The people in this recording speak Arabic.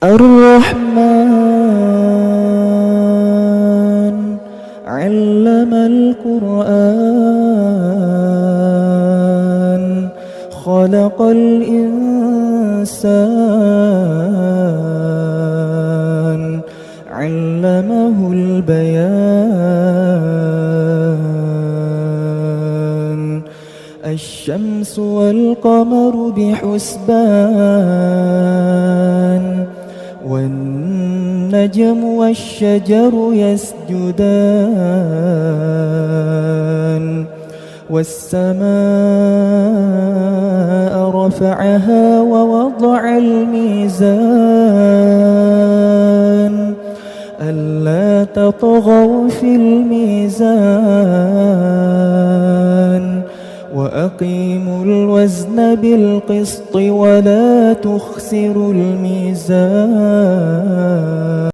الرحمن علم القرآن خلق الإنسان علمه البيان الشمس والقمر بحسبان والنجم والشجر يسجدان والسماء رفعها ووضع الميزان ألا تطغوا في الميزان وأقيموا الوزن بالقسط ولا تخسروا الميزان